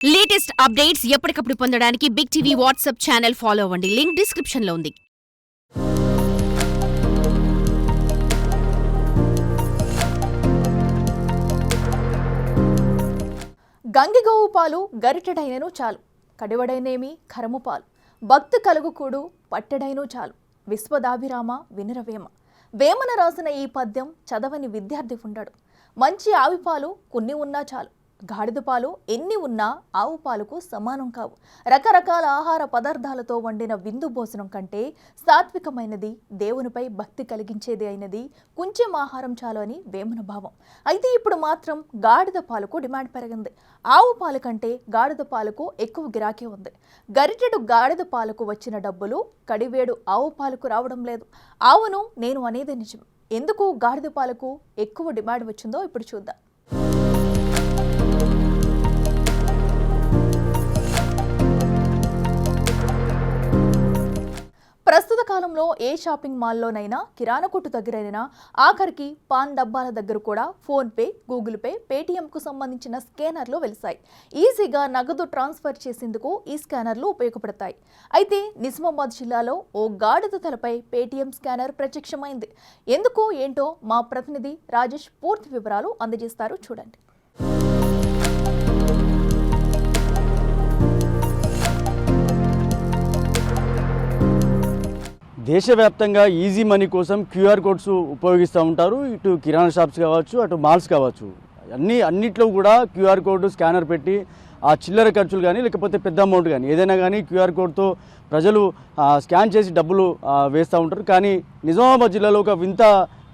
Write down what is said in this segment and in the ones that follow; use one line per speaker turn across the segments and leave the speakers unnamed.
Latest updates ఎప్పటికప్పుడు పొందడానికి big TV WhatsApp channel follow అవ్వండి. లింక్ డిస్క్రిప్షన్ లో ఉంది.
గంగిగోవు పాలు గరిటెడైనను చాలు, కడివడైనేమి కరము పాలు, భక్తి కలుగుకూడు పట్టెడైనూ చాలు, విశ్వదాభిరామ వినురవేమ. వేమన రాసిన ఈ పద్యం చదవని విద్యార్థి ఉండడు. మంచి ఆవిపాలు కొన్ని ఉన్నా చాలు, గాడిద పాలు ఎన్ని ఉన్నా ఆవు పాలకు సమానం కావు. రకరకాల ఆహార పదార్థాలతో వండిన విందు భోజనం కంటే సాత్వికమైనది, దేవునిపై భక్తి కలిగించేది అయినది కొంచెం ఆహారం చాలు అని వేమన భావం. అయితే ఇప్పుడు మాత్రం గాడిద పాలకు డిమాండ్ పెరిగింది. ఆవు పాలు కంటే గాడిద పాలకు ఎక్కువ గిరాకీ ఉంది. గరిటెడు గాడిద పాలకు వచ్చిన డబ్బులు కడివేడు ఆవు పాలకు రావడం లేదు. ఆవును నేను అనేది నిజం. ఎందుకు గాడిద పాలకు ఎక్కువ డిమాండ్ వచ్చిందో ఇప్పుడు చూద్దాం. ప్రస్తుత కాలంలో ఏ షాపింగ్ మాల్లోనైనా, కిరాణా కొట్టు దగ్గరైనా, ఆఖరికి పాన్ డబ్బాల దగ్గర కూడా ఫోన్పే, గూగుల్ పే, పేటీఎంకు సంబంధించిన స్కానర్లు వెలిశాయి. ఈజీగా నగదు ట్రాన్స్ఫర్ చేసేందుకు ఈ స్కానర్లు ఉపయోగపడతాయి. అయితే నిజామాబాద్ జిల్లాలో ఓ గాడిద తలపై పేటీఎం స్కానర్ ప్రత్యక్షమైంది. ఎందుకు ఏంటో మా ప్రతినిధి రాజేష్ పూర్తి వివరాలు అందజేస్తారు, చూడండి.
దేశవ్యాప్తంగా ఈజీ మనీ కోసం క్యూఆర్ కోడ్స్ ఉపయోగిస్తూ ఉంటారు. ఇటు కిరాణా షాప్స్ కావచ్చు, అటు మాల్స్ కావచ్చు, అన్నిట్లో కూడా క్యూఆర్ కోడ్ స్కానర్ పెట్టి ఆ చిల్లర ఖర్చులు కానీ లేకపోతే పెద్ద అమౌంట్ కానీ ఏదైనా కానీ క్యూఆర్ కోడ్తో ప్రజలు స్కాన్ చేసి డబ్బులు వేస్తూ ఉంటారు. కానీ నిజామాబాద్ జిల్లాలో ఒక వింత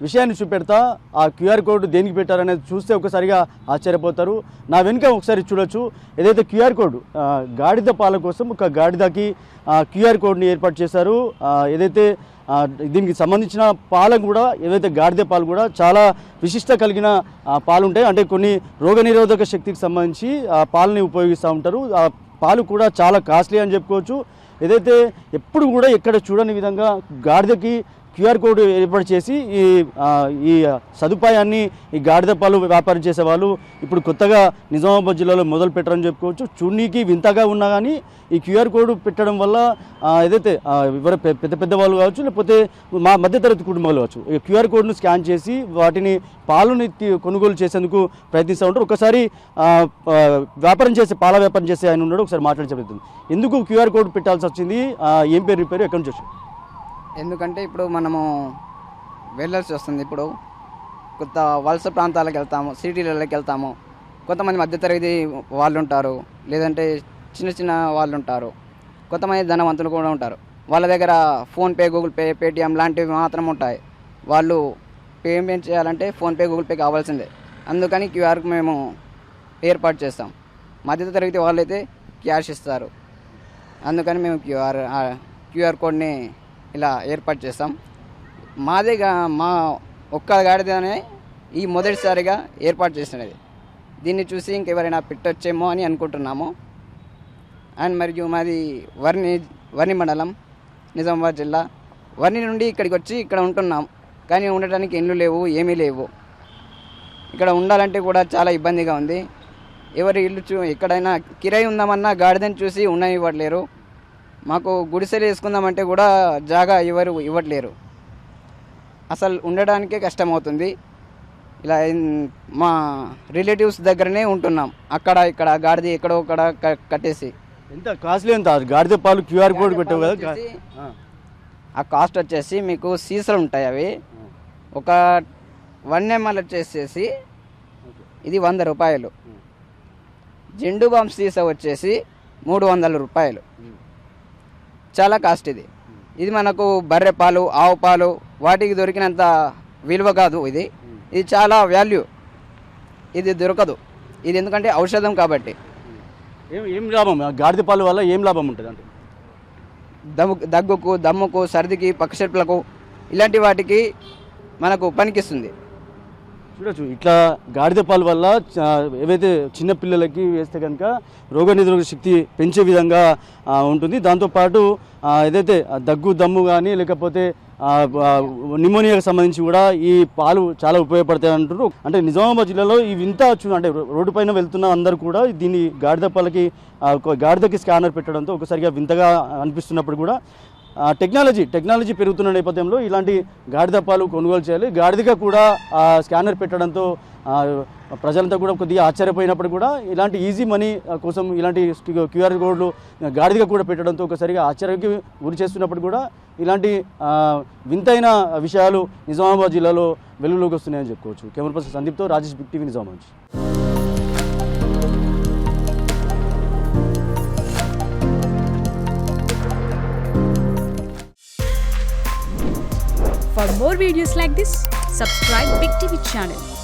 విషయాన్ని చూపెడతా ఆ క్యూఆర్ కోడ్ దేనికి పెట్టారనేది చూస్తే ఒకసారిగా ఆశ్చర్యపోతారు. నా వెనుక ఒకసారి చూడొచ్చు. ఏదైతే క్యూఆర్ కోడ్ గాడిద పాల కోసం ఒక గాడిదకి క్యూఆర్ కోడ్ని ఏర్పాటు చేశారు. ఏదైతే దీనికి సంబంధించిన పాలకు కూడా ఏదైతే గాడిద పాలు కూడా చాలా విశిష్ట కలిగిన పాలు ఉంటాయి. అంటే కొన్ని రోగనిరోధక శక్తికి సంబంధించి ఆ పాలని ఉపయోగిస్తూ ఉంటారు. ఆ పాలు కూడా చాలా కాస్ట్లీ అని చెప్పుకోవచ్చు. ఏదైతే ఎప్పుడు కూడా ఎక్కడ చూడని విధంగా గాడిదకి క్యూఆర్ కోడ్ ఏర్పాటు చేసి ఈ సదుపాయాన్ని ఈ గాడిద పాలు వ్యాపారం చేసే వాళ్ళు ఇప్పుడు కొత్తగా నిజామాబాద్ జిల్లాలో మొదలు పెట్టారని చెప్పుకోవచ్చు. చూడనీకి వింతగా ఉన్నా కానీ ఈ క్యూఆర్ కోడ్ పెట్టడం వల్ల ఏదైతే పెద్ద పెద్ద వాళ్ళు కావచ్చు, లేకపోతే మా మధ్యతరగతి కుటుంబాలు కావచ్చు, ఈ క్యూఆర్ కోడ్ను స్కాన్ చేసి వాటిని పాలుని కొనుగోలు చేసేందుకు ప్రయత్నిస్తూ ఉంటారు. ఒకసారి పాల వ్యాపారం చేసే ఆయన ఉన్నాడు, ఒకసారి మాట్లాడి చెప్తుంది. ఎందుకు క్యూఆర్ కోడ్ పెట్టాల్సి వచ్చింది, ఏం పేరు ఎక్కడి నుంచి వచ్చి?
ఎందుకంటే ఇప్పుడు మనము వెళ్ళాల్సి వస్తుంది. ఇప్పుడు కొత్త వలస ప్రాంతాలకు వెళ్తాము, సిటీలకి వెళ్తాము. కొంతమంది మధ్యతరగతి వాళ్ళు ఉంటారు, లేదంటే చిన్న చిన్న వాళ్ళు ఉంటారు, కొంతమంది ధనవంతులు కూడా ఉంటారు. వాళ్ళ దగ్గర ఫోన్పే, గూగుల్ పే, పేటిఎం లాంటివి మాత్రం ఉంటాయి. వాళ్ళు పేమెంట్ చేయాలంటే ఫోన్పే, గూగుల్ పే కావాల్సిందే. అందుకని క్యూఆర్ మేము ఏర్పాటు చేస్తాం. మధ్యతరగతి వాళ్ళైతే క్యాష్ ఇస్తారు. అందుకని మేము క్యూఆర్ కోడ్ని ఇలా ఏర్పాటు చేస్తాం. మా ఒక్క గాడిదనే ఈ మొదటిసారిగా ఏర్పాటు చేసినది. దీన్ని చూసి ఇంకెవరైనా పెట్టొచ్చేమో అని అనుకుంటున్నాము. అండ్ మరియు మాది వర్ణి మండలం, నిజామాబాద్ జిల్లా. వర్ణి నుండి ఇక్కడికి వచ్చి ఇక్కడ ఉంటున్నాం. కానీ ఉండటానికి ఇళ్ళు లేవు, ఏమీ లేవు. ఇక్కడ ఉండాలంటే కూడా చాలా ఇబ్బందిగా ఉంది. ఎవరి ఇల్లు ఎక్కడైనా కిరాయి ఉందామన్నా గాడిదని చూసి ఉండనివ్వట్లేరు. మాకు గుడిసెలు వేసుకుందామంటే కూడా జాగా ఎవరు ఇవ్వట్లేరు. అసలు ఉండడానికే కష్టమవుతుంది. ఇలా మా రిలేటివ్స్ దగ్గరనే ఉంటున్నాం. అక్కడ ఇక్కడ గాడిద ఎక్కడో అక్కడ కట్టేసి.
ఎంత కాస్ట్లీ, ఎంత గాడిద పాలు క్యూఆర్ కోడ్ పెట్టావు కదా?
ఆ కాస్ట్ వచ్చేసి మీకు సీసాలు ఉంటాయి. అవి ఒక 1 ml వచ్చేసేసి ఇది 100 రూపాయలు. జెండు బాంబ్ సీసా వచ్చేసి 300 రూపాయలు. చాలా కాస్ట్ ఇది మనకు బర్రె పాలు, ఆవు పాలు వాటికి దొరికినంత విలువ కాదు. ఇది చాలా వాల్యూ. ఇది దొరకదు. ఇది ఎందుకంటే ఔషధం కాబట్టి.
ఏం లాభం గాడిద పాలు వల్ల ఏం లాభం ఉంటుంది అంటే?
దగ్గుకు, దమ్ముకు, సర్దికి, పక్షులకు ఇలాంటి వాటికి మనకు పనికిస్తుంది.
చూడొచ్చు, ఇట్లా గాడిద పాలు వల్ల ఏవైతే చిన్నపిల్లలకి వేస్తే కనుక రోగనిరోధక శక్తి పెంచే విధంగా ఉంటుంది. దాంతోపాటు ఏదైతే దగ్గు, దమ్ము కానీ లేకపోతే నిమోనియాకి సంబంధించి కూడా ఈ పాలు చాలా ఉపయోగపడతాయి అంటారు. అంటే నిజామాబాద్ జిల్లాలో ఈ వింత అంటే రోడ్డు పైన వెళ్తున్న అందరూ కూడా దీన్ని గాడిద పాలకి గాడిదకి స్కానర్ పెట్టడంతో ఒకసారిగా వింతగా అనిపిస్తున్నప్పుడు కూడా టెక్నాలజీ పెరుగుతున్న నేపథ్యంలో ఇలాంటి గాడిద పాలు కొనుగోలు చేయాలి. గాడిదగా కూడా స్కానర్ పెట్టడంతో ప్రజలంతా కూడా కొద్దిగా ఆశ్చర్యపోయినప్పుడు కూడా ఇలాంటి ఈజీ మనీ కోసం ఇలాంటి క్యూఆర్ కోడ్లు గాడిదగా కూడా పెట్టడంతో ఒకసారిగా ఆశ్చర్యానికి గురి చేస్తున్నప్పుడు కూడా ఇలాంటి వింతైన విషయాలు నిజామాబాద్ జిల్లాలో వెలుగులోకి వస్తున్నాయని చెప్పుకోవచ్చు. కెమెరా పర్సన్ సందీప్తో Rajesh, big TV, Nizamabad.
For more videos like this, subscribe Big TV channel.